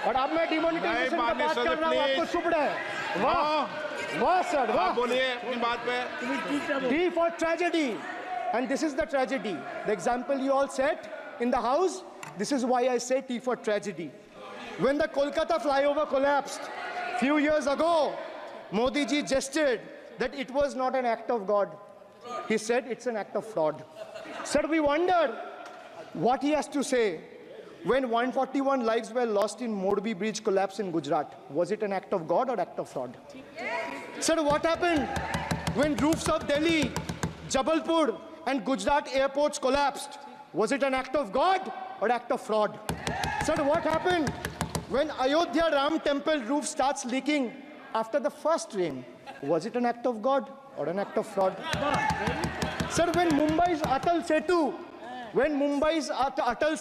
और अब मैं डिमोनेटाइजेशन का माननीय बात कर रहा हूँ, सदस्य, आपको चुप रहे। वाह सर, वाह। आप बोलिए अपनी बात पे। T for tragedy, and this is the tragedy. The example you all set in the house, this is why I say T for tragedy. When the Kolkata flyover collapsed few years ago, Modi ji gestured that it was not an act of God. He said it's an act of fraud. Sir, we wonder what he has to say when 141 lives were lost in Morbi Bridge collapse in Gujarat. Was it an act of God or act of fraud? Sir, what happened when roofs of Delhi, Jabalpur and Gujarat airports collapsed? Was it an act of God or act of fraud? Sir, what happened when Ayodhya Ram temple roof starts leaking after the first rain? Was it an act of God or an act of fraud? Sir, when Mumbai's Atal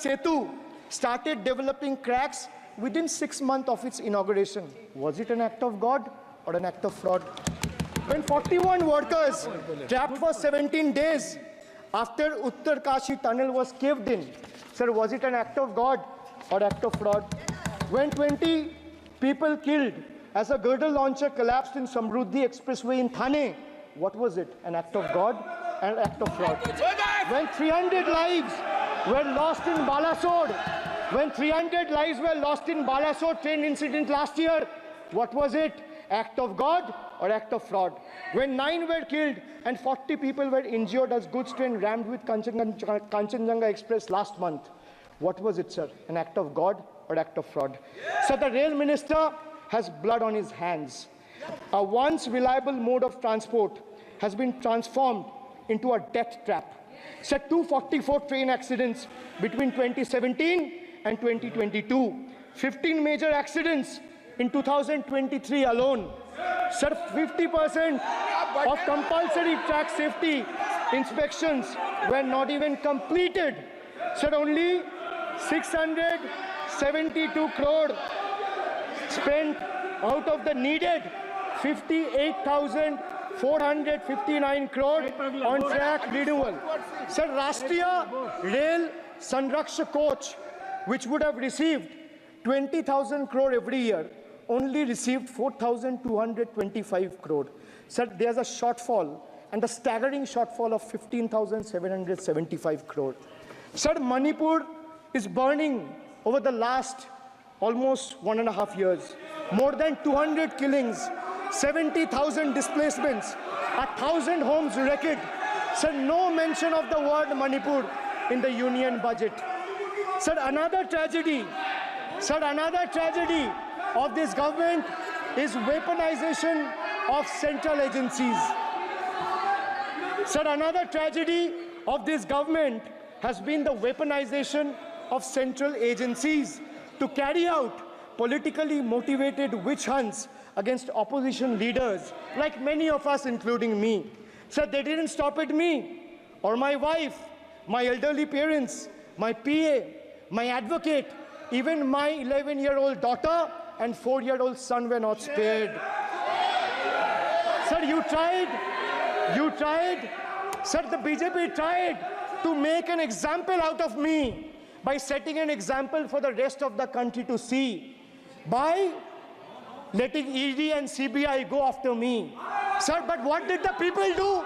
Setu started developing cracks within 6 months of its inauguration, was it an act of God or an act of fraud? When 41 workers trapped for 17 days after Uttarkashi tunnel was caved in, sir, was it an act of God or act of fraud? When 20 people killed as a girdle launcher collapsed in Samruddhi Expressway in Thane, what was it? An act of God and an act of fraud? When 300 lives were lost in Balasore train incident last year, what was it? Act of God or act of fraud? When 9 were killed and 40 people were injured as goods train rammed with Kanchenjunga Express last month, what was it, sir? An act of God or act of fraud? So the rail minister has blood on his hands. A once reliable mode of transport has been transformed into a death trap. So 244 train accidents between 2017 and 2022. 15 major accidents in 2023 alone. Sir, 50% of compulsory track safety inspections were not even completed. Sir, only 672 crore spent out of the needed 58,459 crore on track renewal. Sir, Rashtriya Rail Sanraksha coach, which would have received 20,000 crore every year, only received 4,225 crore. Sir, there's a shortfall, and a staggering shortfall of 15,775 crore. Sir, Manipur is burning over the last almost 1.5 years. More than 200 killings, 70,000 displacements, 1,000 homes wrecked. Sir, no mention of the word Manipur in the union budget. Sir, another tragedy of this government is weaponization of central agencies. Sir, another tragedy of this government has been the weaponization of central agencies to carry out politically motivated witch hunts against opposition leaders, like many of us, including me. Sir, they didn't stop at me or my wife, my elderly parents, my PA, my advocate, even my 11-year-old daughter and 4-year-old son were not spared. Sir, you tried. Sir, the BJP tried to make an example out of me by setting an example for the rest of the country to see, by letting ED and CBI go after me. Sir, but what did the people do?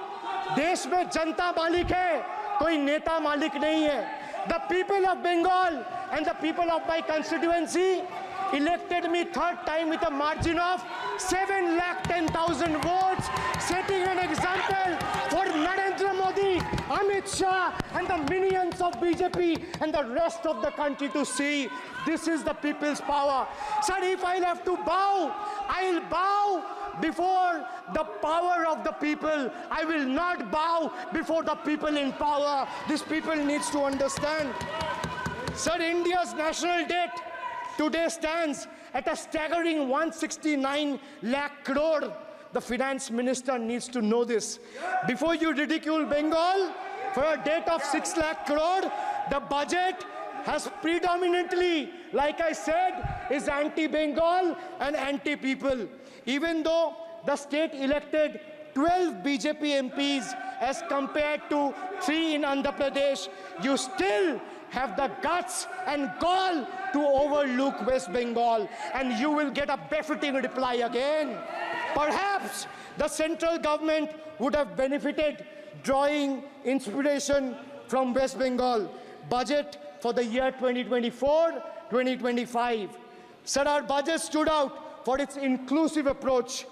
देश में जनता मालिक है, कोई नेता मालिक नहीं है. The people of Bengal and the people of my constituency elected me third time with a margin of 710,000 votes, setting an example for Narendra Modi, Amit Shah, and the minions of BJP and the rest of the country to see this is the people's power. Sir, if I'll have to bow, I'll bow before the power of the people. I will not bow before the people in power. This people needs to understand. Sir, India's national debt today stands at a staggering 169 lakh crore. The finance minister needs to know this. Before you ridicule Bengal for a debt of 6 lakh crore, the budget has predominantly, like I said, is anti-Bengal and anti-people. Even though the state elected 12 BJP MPs as compared to 3 in Andhra Pradesh, you still have the guts and gall to overlook West Bengal, and you will get a befitting reply again. Perhaps the central government would have benefited drawing inspiration from West Bengal budget for the year 2024-2025. Sir, our budget stood out for its inclusive approach,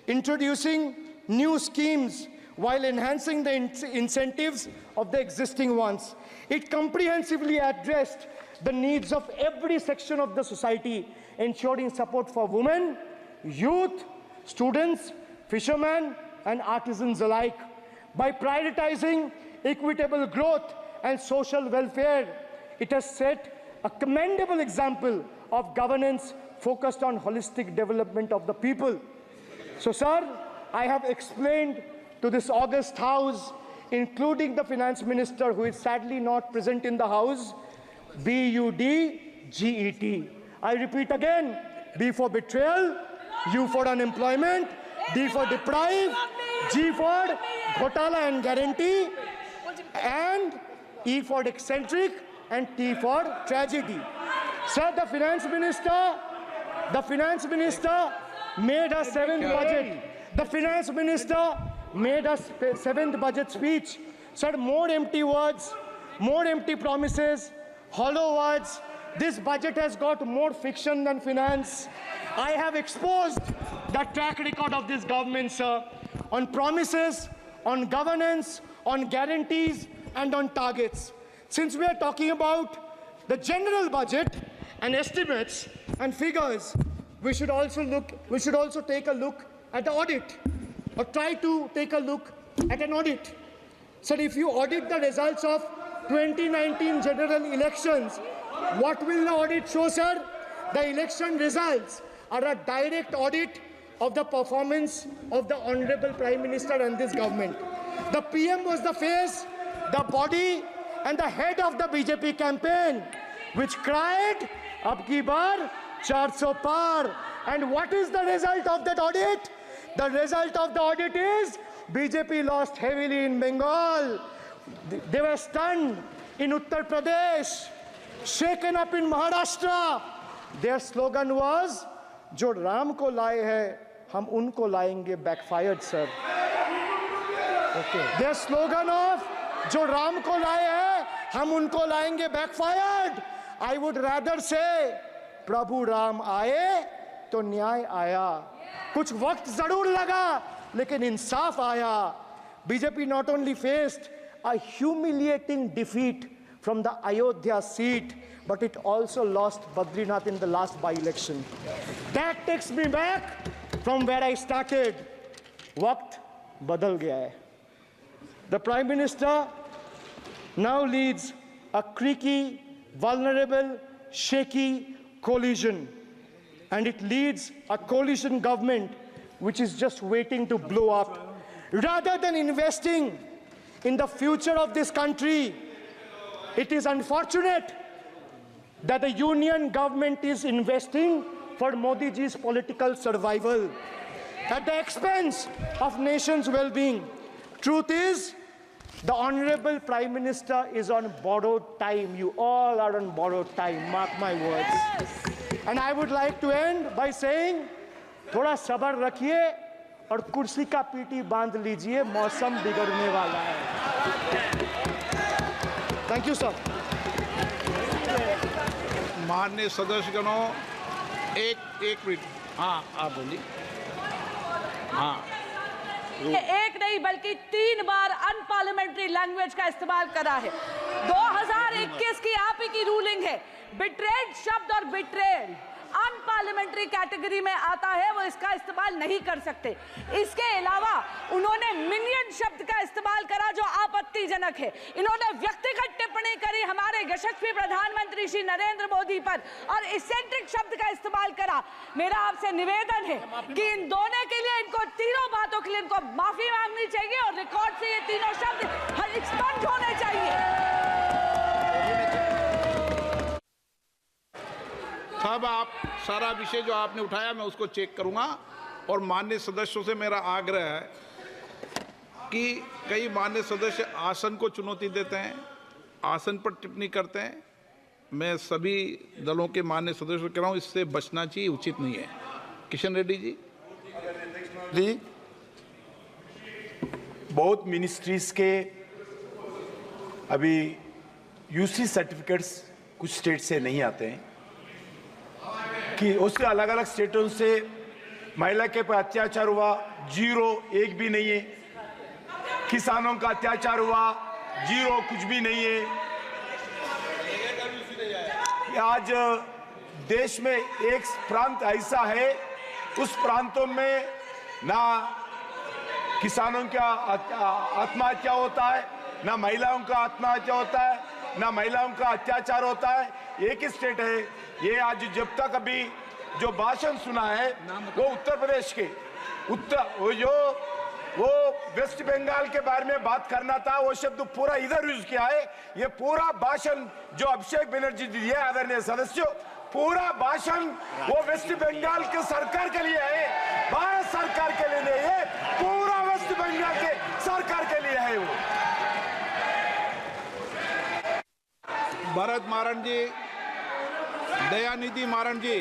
introducing new schemes while enhancing the incentives of the existing ones. It comprehensively addressed the needs of every section of the society, ensuring support for women, youth, students, fishermen, and artisans alike. By prioritizing equitable growth and social welfare, it has set a commendable example of governance focused on holistic development of the people. So, sir, I have explained to this august house, including the finance minister, who is sadly not present in the house, BUDGET. I repeat again, B for betrayal, U for unemployment, D for deprive, G for ghotala and guarantee, and E for eccentric, and T for tragedy. Sir, the finance minister made a seventh budget. The finance minister made a seventh budget speech. Sir, more empty words, more empty promises, hollow words. This budget has got more fiction than finance. I have exposed the track record of this government, sir, on promises, on governance, on guarantees, and on targets. Since we are talking about the general budget and estimates and figures, we should also take a look at the audit, or try to take a look at an audit. So if you audit the results of 2019 general elections, what will the audit show, sir? The election results are a direct audit of the performance of the Honorable Prime Minister and this government. The PM was the face, the body, and the head of the BJP campaign, which cried, "Ab ki baar 400 par." And what is the result of that audit? The result of the audit is BJP lost heavily in Bengal. They were stunned in Uttar Pradesh, shaken up in Maharashtra. Their slogan was, "Jo Ram ko laaye hai, hum unko laayenge," backfired, sir. Okay. Their slogan of "Jo Ram ko laaye hai, hum unko laayenge," backfired. I would rather say, "Prabhu Ram aaye, to न्याय आया." कुछ वक्त जरूर लगा, लेकिन इंसाफ आया. BJP not only faced a humiliating defeat from the Ayodhya seat, but it also lost Badrinath in the last by-election. That takes me back from where I started. Waqt badal gaya hai. The Prime Minister now leads a creaky, vulnerable, shaky coalition. And it leads a coalition government which is just waiting to blow up. Rather than investing in the future of this country, it is unfortunate that the union government is investing for Modi ji's political survival at the expense of nation's well-being. Truth is, the Honorable Prime Minister is on borrowed time. You all are on borrowed time, mark my words. And I would like to end by saying, थोड़ा सब्र रखिए और कुर्सी का PT बांध लीजिए, मौसम बिगड़ने वाला है. Thank you, sir. माननीय सदस्यगणों, एक मिनट। हाँ, आप बोलिए। हाँ, एक नहीं बल्कि 3 बार अनपार्लियामेंट्री लैंग्वेज का इस्तेमाल करा है। 2021 की आप ही की रूलिंग है। बिट्रेड शब्द और बिट्रेड अनपार्लियामेंट्री कैटेगरी में आता है, वो इसका इस्तेमाल नहीं कर सकते। इसके अलावा उन्होंने मिनियन शब्द का इस्तेमाल करा जो आपत्तिजनक है। इन्होंने व्यक्तिगत टिप्पणी करी हमारे यशस्वी प्रधानमंत्री श्री नरेंद्र मोदी पर और इसेंट्रिक शब्द का इस्तेमाल करा। मेरा आपसे निवेदन है कि इन दोनों के लिए, इनको तीनों बातों के लिए इनको माफी मांगनी चाहिए और रिकॉर्ड से ये तीनों शब्द एक्सपंज होने चाहिए। साहब, आप सारा विषय जो आपने उठाया मैं उसको चेक करूंगा और माननीय सदस्यों से मेरा आग्रह है कि कई माननीय सदस्य आसन को चुनौती देते हैं, आसन पर टिप्पणी करते हैं। मैं सभी दलों के माननीय सदस्यों को कह रहा हूं, इससे बचना चाहिए, उचित नहीं है। किशन रेड्डी जी। बहुत मिनिस्ट्रीज के अभी यूसी सर्टिफिकेट्स कुछ स्टेट से नहीं आते हैं कि उससे अलग अलग स्टेटों से महिला के पर अत्याचार हुआ, 0 एक भी नहीं है। किसानों का अत्याचार हुआ, 0 कुछ भी नहीं है। आज देश में एक प्रांत ऐसा है, उस प्रांतों में ना किसानों का आत्महत्या होता है, ना महिलाओं का आत्महत्या होता है, ना महिलाओं का अत्याचार होता है। एक ही स्टेट है ये। आज जब तक अभी जो भाषण सुना है वो उत्तर प्रदेश के वो वेस्ट बंगाल के बारे में बात करना था, वो शब्द पूरा इधर यूज किया है। ये पूरा भाषण जो अभिषेक बनर्जी दिए आदरणीय सदस्यों, पूरा भाषण वो वेस्ट बंगाल के सरकार के लिए है, भारत सरकार के लिए नहीं है, पूरा वेस्ट बंगाल के सरकार के लिए है। वो भरत मारण जी, दयानिधि मारण जी।